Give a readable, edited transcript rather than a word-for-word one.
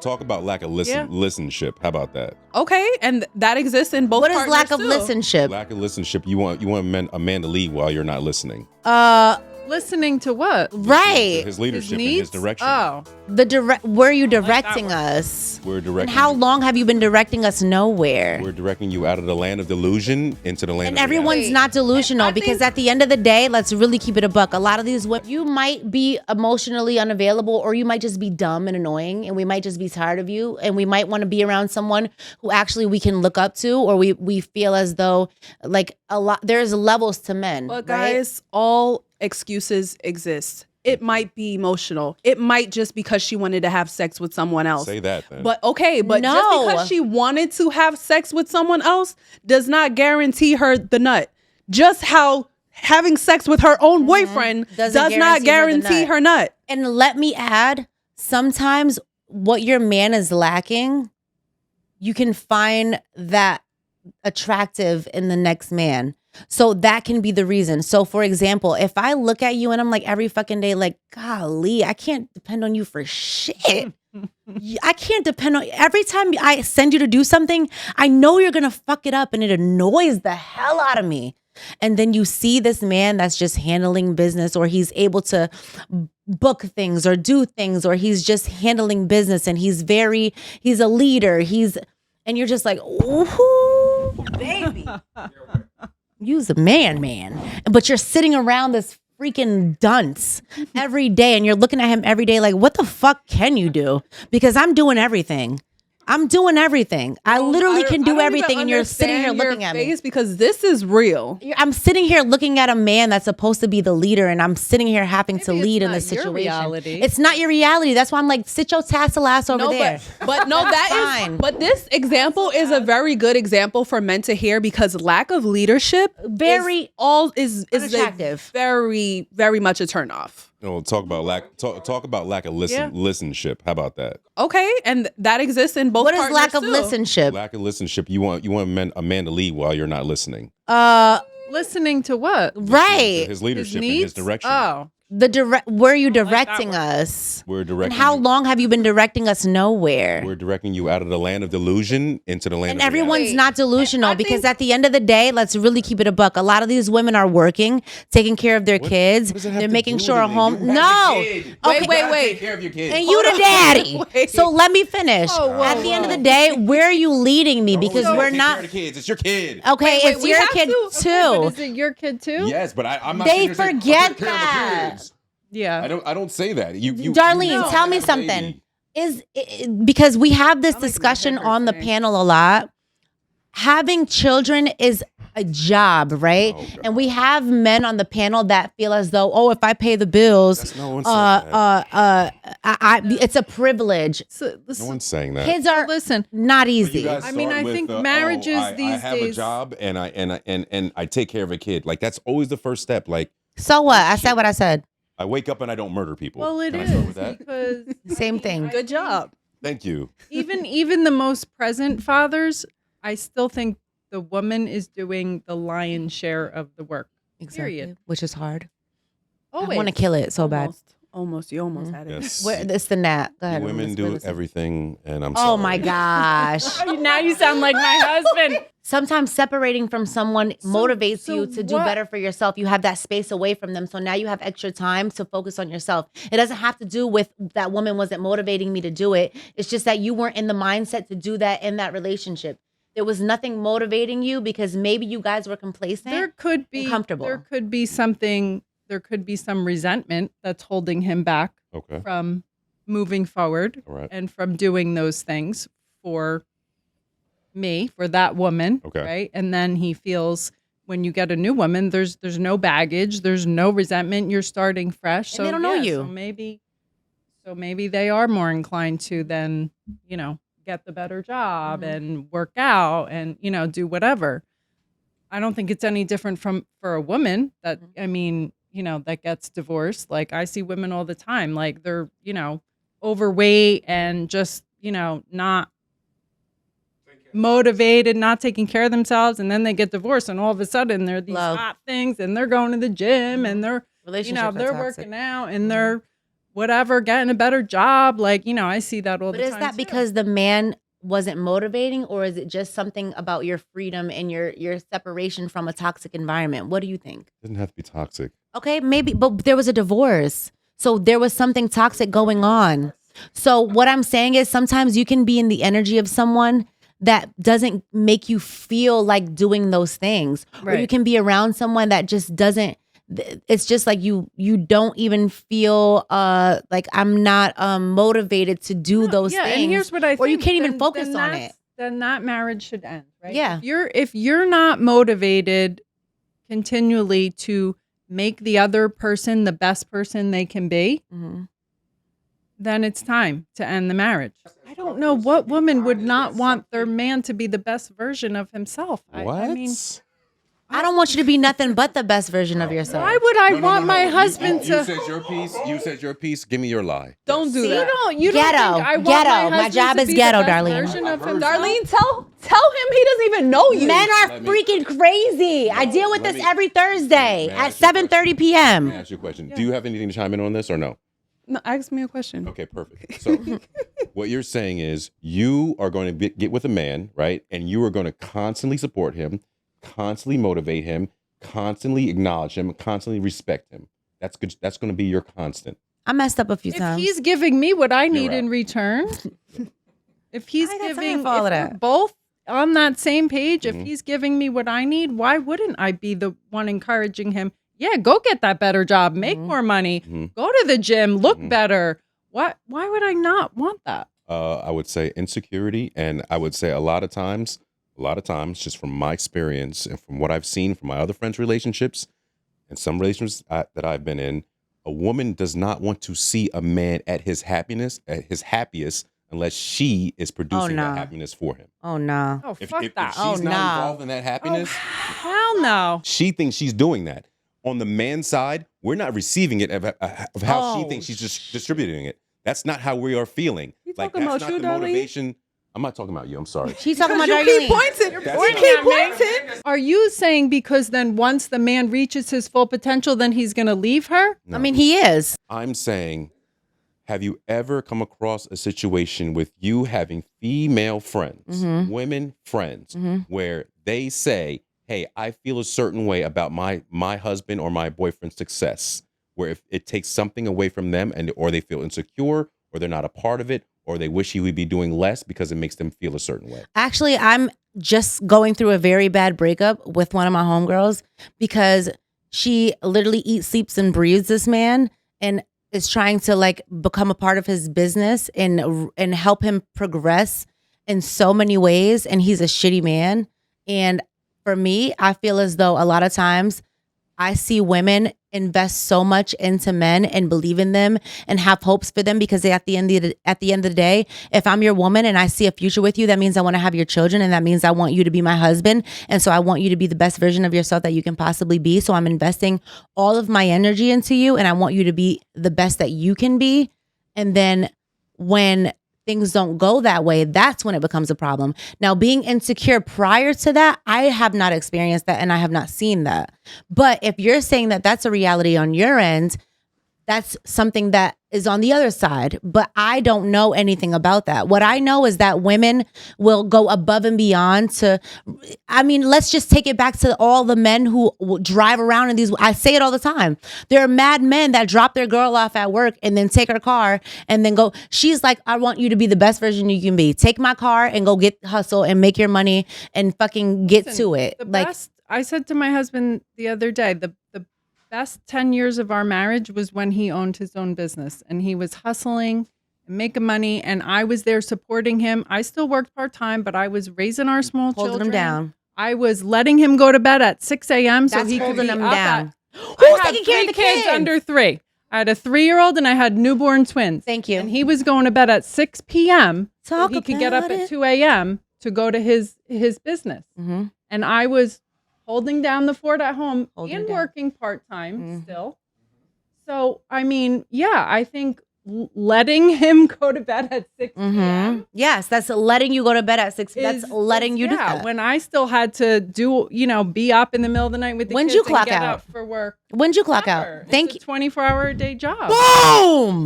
Talk about lack of listenership. How about that? Okay, and that exists in both. What is lack of too. listenership? Lack of listenership. You want a man to lead while you're not listening. Listening to what? Right. His leadership and needs? his direction. Oh. Where are you directing us? We're directing. And how long have you been directing us nowhere? We're directing you out of the land of delusion into the land And of everyone's reality. not delusional because at the end of the day, let's really keep it a buck. A lot of these women, you might be emotionally unavailable or you might just be dumb and annoying and we might just be tired of you and we might want to be around someone who actually we can look up to or we feel as though like there's levels to men. But guys, all excuses exist. It might be emotional. It might just because she wanted to have sex with someone else. Say that then. But okay, but No. just because she wanted to have sex with someone else does not guarantee her the nut. Just how having sex with her own boyfriend does not guarantee her nut. And let me add, sometimes what your man is lacking, you can find that attractive in the next man. So that can be the reason. So for example, if I look at you and I'm like every fucking day, like, golly, I can't depend on you for shit. I can't depend on every time I send you to do something, I know you're going to fuck it up and it annoys the hell out of me. And then you see this man that's just handling business or he's able to book things or do things or he's just handling business and he's a leader. And you're just like, ooh, baby. You's a man. But you're sitting around this freaking dunce every day and you're looking at him every day like, what the fuck can you do? Because I'm doing everything. I literally can do everything and you're sitting here looking at me. Because this is real. I'm sitting here looking at a man that's supposed to be the leader and I'm sitting here having to lead in this situation. Reality. It's not your reality. That's why I'm like, sit your tassel ass over there. But no, that is, but this example is a very good example for men to hear because lack of leadership is unattractive. Very, very much a turnoff. No, talk about lack of listenership. How about that? Okay, and that exists in both. What is lack of too. listenership? Lack of listenership. You want a man to lead while you're not listening. Listening to what? Right. His leadership and needs? his direction. Oh. Where are you directing us? We're directing. And how long have you been directing us nowhere? We're directing you out of the land of delusion into the land And of everyone's reality. not delusional because at the end of the day, let's really keep it a buck. A lot of these women are working, taking care of their kids. What does it have They're to making do sure with a it? home. You have No. a kid. Okay. You gotta take care of your kids. And you the daddy. Wait. So let me finish. At the end of the day, where are you leading me? Because No, we're take not. care of the kids. It's your kid. Okay, Wait, it's we your have kid to- too. But is it your kid too? Yes, but I'm not. They sitting here saying, forget "I'll take care of the that. kids." Yeah. I don't say that. You Darlene, tell me something. Because we have this discussion on the panel a lot. Having children is a job, right? Oh, God. And we have men on the panel that feel as though, oh, if I pay the bills, No one says that. it's a privilege. No one's saying that. Kids are Listen, not You easy. guys I mean, start I with think the, marriages I these have days- a job and I take care of a kid. Like that's always the first step. Like So what? I said what I said. I wake up and I don't murder people. well, it Can I is start with that? because Same thing. Good job. Thank you. even the most present fathers, I still think the woman is doing the lion's share of the work. Period. Which is hard. Always. I want to kill it so bad. Almost. You almost had it. Yes. It's the gnat. Go ahead. Women Miss do Willis. everything, and I'm sorry. Oh my gosh. Now you sound like my husband. Sometimes separating from someone motivates so you to do what- better for yourself. You have that space away from them. So now you have extra time to focus on yourself. It doesn't have to do with that woman wasn't motivating me to do it. It's just that you weren't in the mindset to do that in that relationship. There was nothing motivating you because maybe you guys were complacent. There could be comfortable. There could be something. There could be some resentment that's holding him back Okay. from moving forward All right. and from doing those things for me, for that woman. Okay. Right. And then he feels when you get a new woman, there's no baggage, there's no resentment. You're starting fresh. And they don't know you. So maybe they are more inclined to then, get the better job and work out and, do whatever. I don't think it's any different for a woman that, that gets divorced. Like I see women all the time, like they're, overweight and just, not motivated, not taking care of themselves. And then they get divorced and all of a sudden they're these Love. hot things and they're going to the gym and they're, Relationships are they're toxic. working out and they're whatever, getting a better job. Like, I see that all the But time. is that too. because the man wasn't motivating, or is it just something about your freedom and your separation from a toxic environment? What do you think? Doesn't have to be toxic. Okay, maybe, but there was a divorce. So there was something toxic going on. So what I'm saying is sometimes you can be in the energy of someone that doesn't make you feel like doing those things. Or you Right. can be around someone that just doesn't, it's just like you don't even feel like I'm not motivated to do those yeah, things. and here's what I think. Or you can't even then- focus then on that's- it. Then that marriage should end, right? Yeah. If you're not motivated continually to make the other person the best person they can be, Mhm. then it's time to end the marriage. I don't know what woman would not want their man to be the best version of himself. What? I mean, I don't want you to be nothing but the best version of yourself. why would I want my You- husband you to? said your piece. You said your piece. Give me your lie. Don't do You that. don't Ghetto. think I want Ghetto. my My husband job to is be ghetto, the best Darlene. version of himself? Darlene, tell him he doesn't even know you. Men are Let me- freaking crazy. I deal with let this me- every Thursday May I at ask you a 7:30 Let me p.m. ask you a question. Do you have anything to chime in on this or no? No, ask me a question. Okay, perfect. So what you're saying is you are going to get with a man, right? And you are going to constantly support him, constantly motivate him, constantly acknowledge him, constantly respect him. That's good. That's going to be your constant. I messed up a few If times. he's giving me what I need right. in return, if he's I got time giving, for all if of we're that. both on that same page, Mhm. if he's giving me what I need, why wouldn't I be the one encouraging him? Yeah, go get that better job, make Mhm. more money, Mhm. go to the gym, look Mhm. better. Why would I not want that? I would say insecurity, and I would say a lot of times, just from my experience and from what I've seen from my other friends' relationships and some relationships that I've been in, a woman does not want to see a man at his happiest, unless she is producing no. that happiness for him. Oh no. Oh, If, fuck if, that. if she's Oh, not no. involved in that Oh, happiness, hell no. she thinks she's doing that. On the man's side, we're not receiving it of how she Oh, thinks she's just distributing it. That's not how we are feeling. You Like talking that's about not you, the Darlene? motivation. I'm not talking about you. I'm sorry. She's talking about You Darlene. keep pointing. You That's- keep pointing. Are you saying because then once the man reaches his full potential, then he's going to leave her? No. I mean, he is. I'm saying, have you ever come across a situation with you having female friends, Mhm. women friends, Mhm. where they say, "Hey, I feel a certain way about my husband or my boyfriend's success," where if it takes something away from them, and or they feel insecure, or they're not a part of it, or they wish he would be doing less because it makes them feel a certain way. Actually, I'm just going through a very bad breakup with one of my homegirls because she literally eats, sleeps, and breathes this man and is trying to like become a part of his business and help him progress in so many ways. And he's a shitty man. And for me, I feel as though a lot of times I see women invest so much into men and believe in them and have hopes for them because at the end of the day, if I'm your woman and I see a future with you, that means I want to have your children, and that means I want you to be my husband. And so I want you to be the best version of yourself that you can possibly be. So I'm investing all of my energy into you, and I want you to be the best that you can be. And then when things don't go that way, that's when it becomes a problem. Now, being insecure prior to that, I have not experienced that and I have not seen that. But if you're saying that that's a reality on your end, that's something that is on the other side. But I don't know anything about that. What I know is that women will go above and beyond to, I mean, let's just take it back to all the men who drive around in these, I say it all the time. There are mad men that drop their girl off at work and then take her car and then go, she's like, I want you to be the best version you can be. Take my car and go get hustle and make your money and fucking get Listen, to it. The Like, best, I said to my husband the other day, the best 10 years of our marriage was when he owned his own business and he was hustling and making money, and I was there supporting him. I still worked part-time, but I was raising our small holding children. them down. I was letting him go to bed at 6 a.m. so That's he could holding be them up down. at, Who's I had taking care of the three kids kids? under 3. I had a 3-year-old and I had newborn twins. Thank you. And he was going to bed at 6 p.m. so Talk he could get up about at it. 2 a.m. to go to his business. Mm-hmm. And I was holding down the fort at home Holding and it down. working part-time Mhm. still. So, I mean, yeah, I think letting him go to bed at 6 Mm-hmm. p.m. Yes, that's letting you go to bed at 6. That's is- letting you do yeah, that. when I still had to do, be up in the middle of the night with the When'd kids you and clock get out? up for work. When'd you clock Never. out? Thank It's you. a 24-hour a day job. Boom.